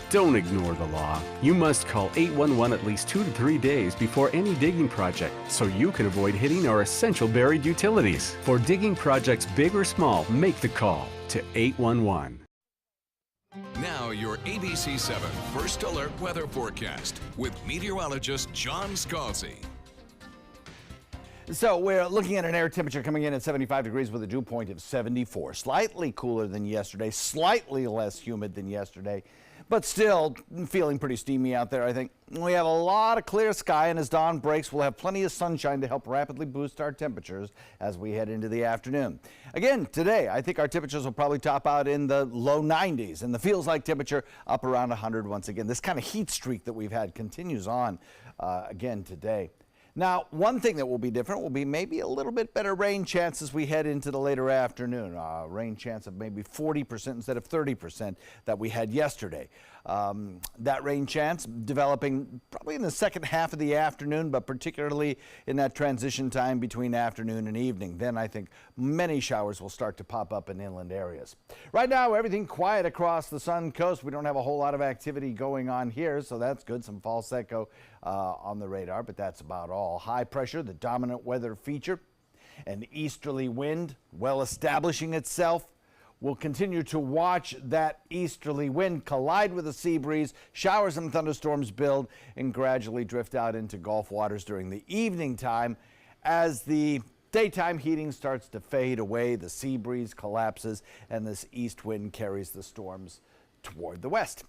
Don't ignore the law. You must call 811 at least 2 to 3 days before any digging project so you can avoid hitting our essential buried utilities. For digging projects big or small, make the call to 811. Now your ABC 7 First Alert Weather Forecast with meteorologist John Scalzi. So we're looking at an air temperature coming in at 75 degrees with a dew point of 74. Slightly cooler than yesterday, slightly less humid than yesterday, but still feeling pretty steamy out there, I think. We have a lot of clear sky, and as dawn breaks, we'll have plenty of sunshine to help rapidly boost our temperatures as we head into the afternoon. Again, today, I think our temperatures will probably top out in the low 90s, and the feels-like temperature up around 100 once again. This kind of heat streak that we've had continues on again today. Now, one thing that will be different will be maybe a little bit better rain chance as we head into the later afternoon. Rain chance of maybe 40% instead of 30% that we had yesterday. That rain chance developing probably in the second half of the afternoon, but particularly in that transition time between afternoon and evening. Then I think many showers will start to pop up in inland areas. Right now, everything quiet across the Suncoast. We don't have a whole lot of activity going on here, so that's good. Some false echo on the radar, but that's about all. High pressure, the dominant weather feature. An easterly wind well establishing itself. We'll continue to watch that easterly wind collide with a sea breeze. Showers and thunderstorms build and gradually drift out into Gulf waters during the evening time. As the daytime heating starts to fade away, the sea breeze collapses, and this east wind carries the storms toward the west.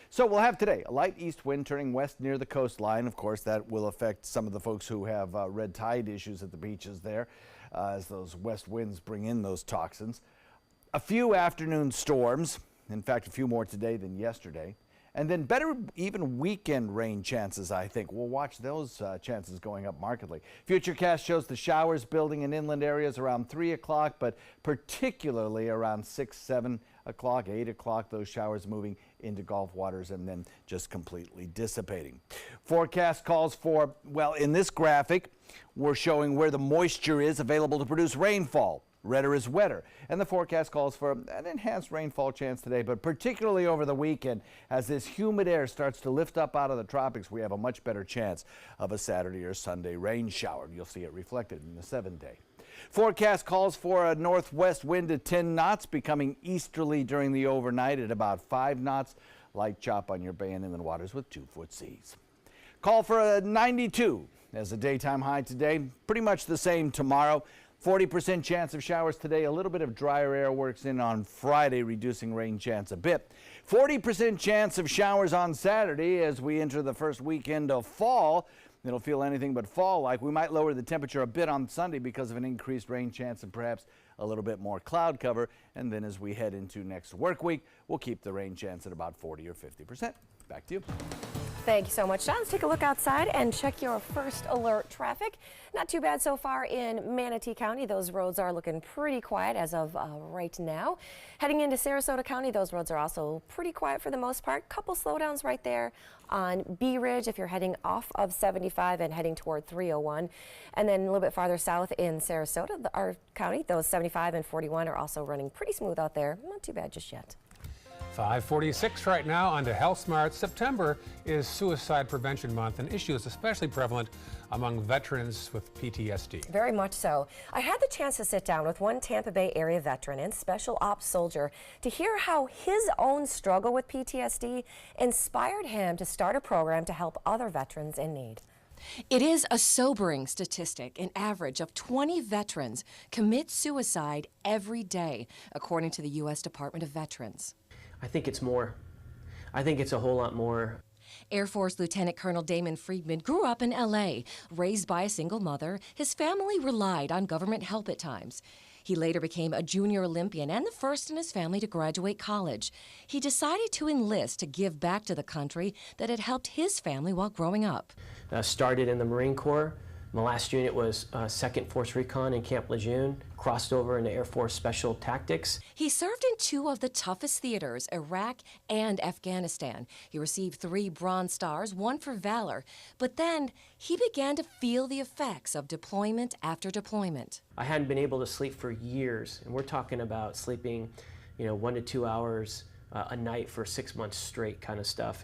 So we'll have today a light east wind turning west near the coastline. Of course, that will affect some of the folks who have red tide issues at the beaches there, as those west winds bring in those toxins. A few afternoon storms, in fact, a few more today than yesterday. And then better even weekend rain chances, I think. We'll watch those chances going up markedly. Futurecast shows the showers building in inland areas around 3 o'clock, but particularly around 6, 7 o'clock, 8 o'clock, those showers moving into Gulf waters and then just completely dissipating. Forecast calls for, well, in this graphic, we're showing where the moisture is available to produce rainfall. Redder is wetter. And the forecast calls for an enhanced rainfall chance today, but particularly over the weekend, as this humid air starts to lift up out of the tropics, we have a much better chance of a Saturday or Sunday rain shower. You'll see it reflected in the 7-day. Forecast calls for a northwest wind at 10 knots, becoming easterly during the overnight at about 5 knots. Light chop on your bay and inland waters with 2-foot seas. Call for a 92 as a daytime high today. Pretty much the same tomorrow. 40% chance of showers today. A little bit of drier air works in on Friday, reducing rain chance a bit. 40% chance of showers on Saturday as we enter the first weekend of fall. It'll feel anything but fall-like. We might lower the temperature a bit on Sunday because of an increased rain chance and perhaps a little bit more cloud cover. And then as we head into next work week, we'll keep the rain chance at about 40 or 50%. Back to you. Thank you so much, John. Let's take a look outside and check your first alert traffic. Not too bad so far in Manatee County. Those roads are looking pretty quiet as of right now. Heading into Sarasota County, those roads are also pretty quiet for the most part. Couple slowdowns right there on Bee Ridge if you're heading off of 75 and heading toward 301. And then a little bit farther south in Sarasota, our county, those 75 and 41 are also running pretty smooth out there. Not too bad just yet. 5:46 right now on to Health Smart. September is Suicide Prevention Month, an issue is especially prevalent among veterans with PTSD. Very much so. I had the chance to sit down with one Tampa Bay area veteran and special ops soldier to hear how his own struggle with PTSD inspired him to start a program to help other veterans in need. It is a sobering statistic. An average of 20 veterans commit suicide every day, according to the U.S. Department of Veterans. I think it's more. I think it's a whole lot more. Air Force Lieutenant Colonel Damon Friedman grew up in L.A. Raised by a single mother, his family relied on government help at times. He later became a junior Olympian and the first in his family to graduate college. He decided to enlist to give back to the country that had helped his family while growing up. Started in the Marine Corps. My last unit was 2nd Force Recon in Camp Lejeune, crossed over into Air Force Special Tactics. He served in 2 of the toughest theaters, Iraq and Afghanistan. He received 3 Bronze Stars, 1 for valor. But then he began to feel the effects of deployment after deployment. I hadn't been able to sleep for years, and we're talking about sleeping, 1 to 2 hours a night for 6 months straight kind of stuff.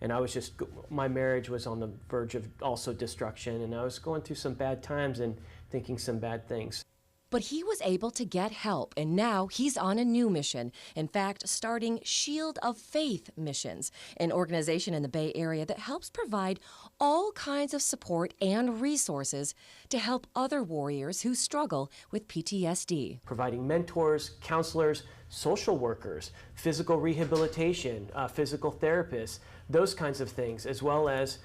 And I was just, my marriage was on the verge of also destruction, and I was going through some bad times and thinking some bad things. But he was able to get help, and now he's on a new mission. In fact, starting Shield of Faith Missions, an organization in the Bay Area that helps provide all kinds of support and resources to help other warriors who struggle with PTSD. Providing mentors, counselors, social workers, physical rehabilitation, physical therapists, those kinds of things, as well as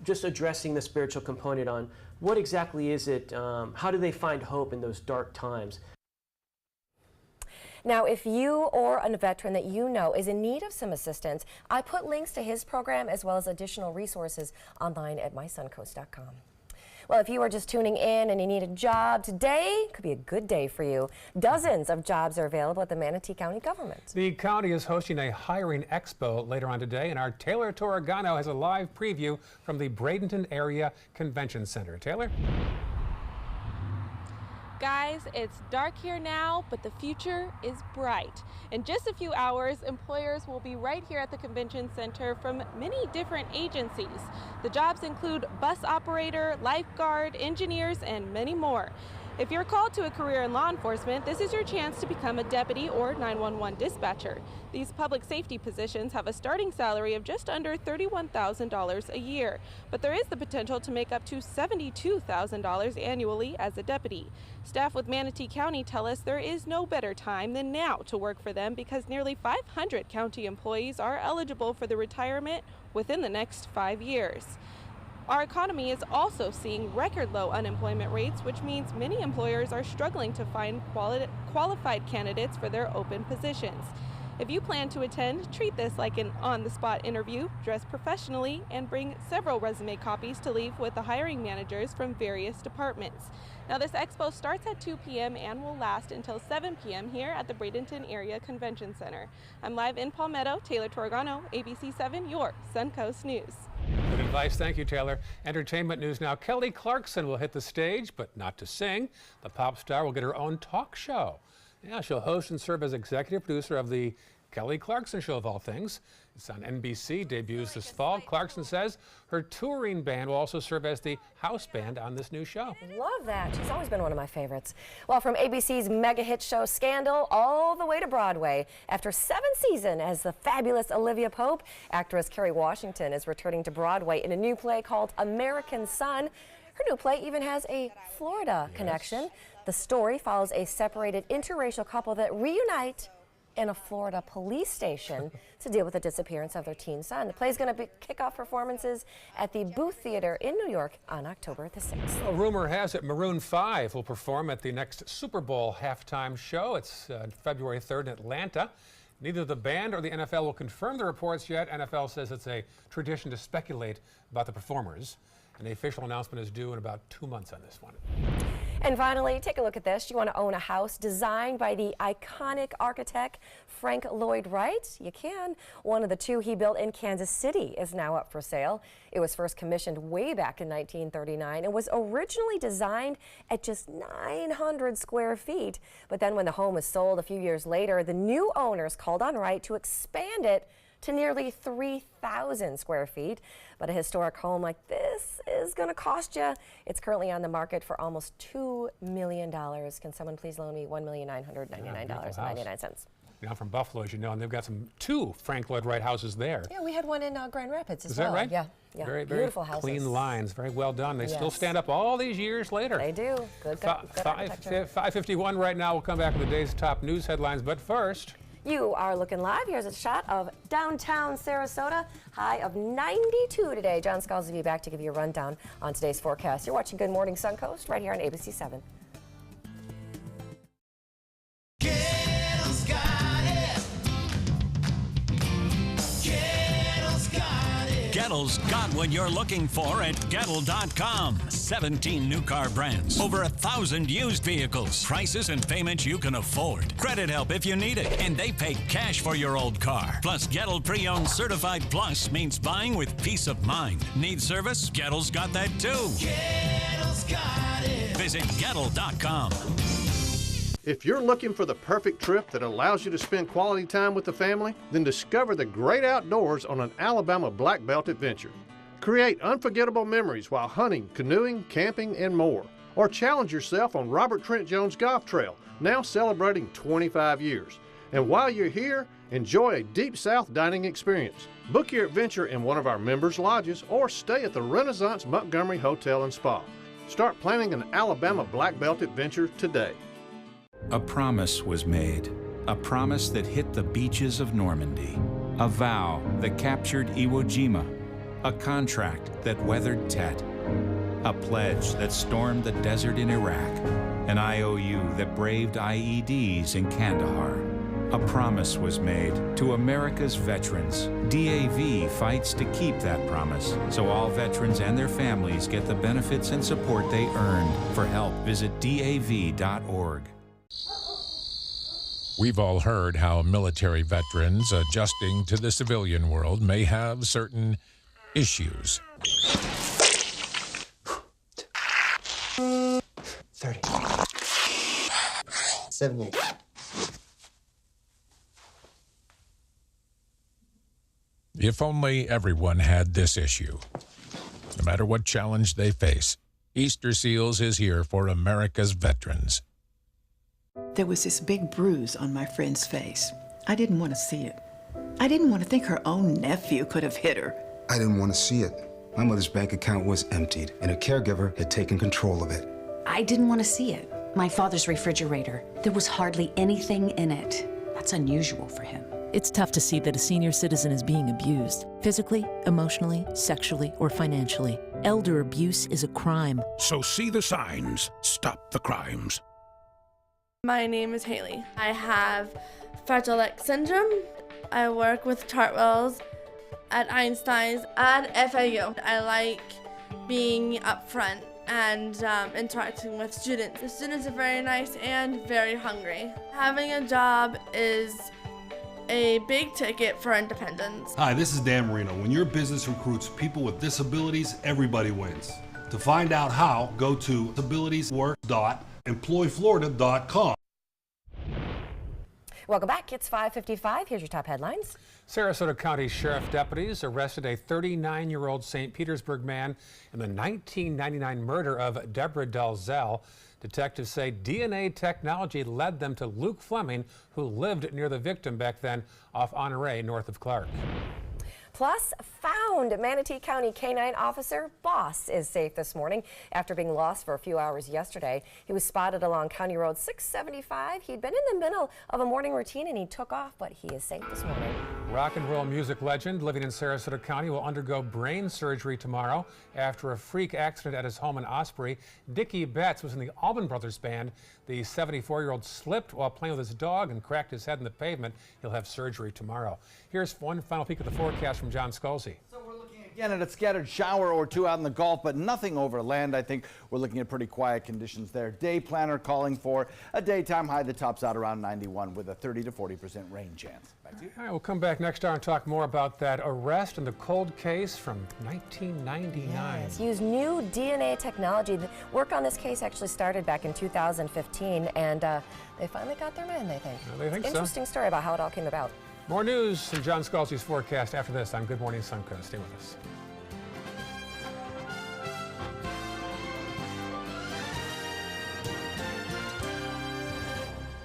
just addressing the spiritual component on what exactly is it, how do they find hope in those dark times? Now, if you or a veteran that you know is in need of some assistance, I put links to his program as well as additional resources online at mysuncoast.com. Well, if you are just tuning in and you need a job, today could be a good day for you. Dozens of jobs are available at the Manatee County government. The county is hosting a hiring expo later on today, and our Taylor Torregano has a live preview from the Bradenton Area Convention Center. Taylor? Guys, it's dark here now, but the future is bright. In just a few hours, employers will be right here at the convention center from many different agencies. The jobs include bus operator, lifeguard, engineers, and many more. If you're called to a career in law enforcement, this is your chance to become a deputy or 911 dispatcher. These public safety positions have a starting salary of just under $31,000 a year, but there is the potential to make up to $72,000 annually as a deputy. Staff with Manatee County tell us there is no better time than now to work for them because nearly 500 county employees are eligible for the retirement within the next 5 years. Our economy is also seeing record low unemployment rates, which means many employers are struggling to find qualified candidates for their open positions. If you plan to attend, treat this like an on-the-spot interview, dress professionally, and bring several resume copies to leave with the hiring managers from various departments. Now, this expo starts at 2 p.m. and will last until 7 p.m. here at the Bradenton Area Convention Center. I'm live in Palmetto. Taylor Torgano, ABC 7, your Suncoast News. Good advice. Thank you, Taylor. Entertainment news now. Kelly Clarkson will hit the stage, but not to sing. The pop star will get her own talk show. Yeah, she'll host and serve as executive producer of the Kelly Clarkson Show, of all things. It's on NBC, debuts this fall. Clarkson says her touring band will also serve as the house band on this new show. Love that. She's always been one of my favorites. Well, from ABC's mega hit show Scandal all the way to Broadway, after 7 seasons as the fabulous Olivia Pope, actress Kerry Washington is returning to Broadway in a new play called American Son. Her new play even has a Florida connection. The story follows a separated interracial couple that reunite in a Florida police station to deal with the disappearance of their teen son. The play is going to kick off performances at the Booth Theater in New York on October the 6th. Well, rumor has it Maroon 5 will perform at the next Super Bowl halftime show. It's February 3rd in Atlanta. Neither the band or the NFL will confirm the reports yet. NFL says it's a tradition to speculate about the performers. And the official announcement is due in about 2 months on this one. And finally, take a look at this. You want to own a house designed by the iconic architect Frank Lloyd Wright? You can. One of the 2 he built in Kansas City is now up for sale. It was first commissioned way back in 1939 and was originally designed at just 900 square feet. But then when the home was sold a few years later, the new owners called on Wright to expand it to nearly 3,000 square feet. But a historic home like this is going to cost you. It's currently on the market for almost $2 million. Can someone please loan me $1,999.99? You know, I'm from Buffalo, as you know, and they've got 2 Frank Lloyd Wright houses there. Yeah, we had one in Grand Rapids as well. Is that right? Yeah, yeah. Very beautiful houses. Clean lines, very well done. They still stand up all these years later. They do. Good architecture. 5:51 right now. We'll come back with the day's top news headlines, but first. You are looking live. Here's a shot of downtown Sarasota. High of 92 today. John Scalzi will be back to give you a rundown on today's forecast. You're watching Good Morning Suncoast right here on ABC 7. Gettle's got what you're looking for at Gettle.com. 17 new car brands, over 1,000 used vehicles, prices and payments you can afford. Credit help if you need it, and they pay cash for your old car. Plus, Gettle Pre-Owned Certified Plus means buying with peace of mind. Need service? Gettle's got that too. Gettle's got it. Visit Gettle.com. If you're looking for the perfect trip that allows you to spend quality time with the family, then discover the great outdoors on an Alabama Black Belt adventure. Create unforgettable memories while hunting, canoeing, camping, and more. Or challenge yourself on Robert Trent Jones Golf Trail, now celebrating 25 years. And while you're here, enjoy a Deep South dining experience. Book your adventure in one of our members' lodges or stay at the Renaissance Montgomery Hotel and Spa. Start planning an Alabama Black Belt adventure today. A promise was made, a promise that hit the beaches of Normandy, a vow that captured Iwo Jima, a contract that weathered Tet, a pledge that stormed the desert in Iraq, an IOU that braved IEDs in Kandahar. A promise was made to America's veterans. DAV fights to keep that promise, so all veterans and their families get the benefits and support they earned. For help, visit DAV.org. We've all heard how military veterans adjusting to the civilian world may have certain issues. 30. 78. If only everyone had this issue. No matter what challenge they face, Easter Seals is here for America's veterans. There was this big bruise on my friend's face. I didn't want to see it. I didn't want to think her own nephew could have hit her. I didn't want to see it. My mother's bank account was emptied, and a caregiver had taken control of it. I didn't want to see it. My father's refrigerator. There was hardly anything in it. That's unusual for him. It's tough to see that a senior citizen is being abused, physically, emotionally, sexually, or financially. Elder abuse is a crime. So see the signs. Stop the crimes. My name is Haley. I have Fragile X syndrome. I work with Chartwells at Einstein's and FAU. I like being up front and interacting with students. The students are very nice and very hungry. Having a job is a big ticket for independence. Hi, this is Dan Marino. When your business recruits people with disabilities, everybody wins. To find out how, go to disabilitieswork.employflorida.com. Welcome back. It's 5:55. Here's your top headlines. Sarasota County Sheriff deputies arrested a 39-year-old St. Petersburg man in the 1999 murder of Deborah Dalzell. Detectives say DNA technology led them to Luke Fleming, who lived near the victim back then off Honore, north of Clark. Plus, found Manatee County K-9 officer Boss is safe this morning after being lost for a few hours yesterday. He was spotted along County Road 675. He'd been in the middle of a morning routine and he took off, but he is safe this morning. Rock and roll music legend living in Sarasota County will undergo brain surgery tomorrow after a freak accident at his home in Osprey. Dickie Betts was in the Allman Brothers Band. The 74-year-old slipped while playing with his dog and cracked his head in the pavement. He'll have surgery tomorrow. Here's one final peek at the forecast from John Scalzi. So we're looking again at a scattered shower or two out in the Gulf, but nothing over land. I think we're looking at pretty quiet conditions there. Day planner calling for a daytime high that tops out around 91 with a 30 to 40% rain chance. Back to you. All right, we'll come back next hour and talk more about that arrest and the cold case from 1999. Yes, use new DNA technology. The work on this case actually started back in 2015, and they finally got their man, they think. Well, they think so. Interesting story about how it all came about. More news and John Scalzi's forecast after this on Good Morning Suncoast. Stay with us.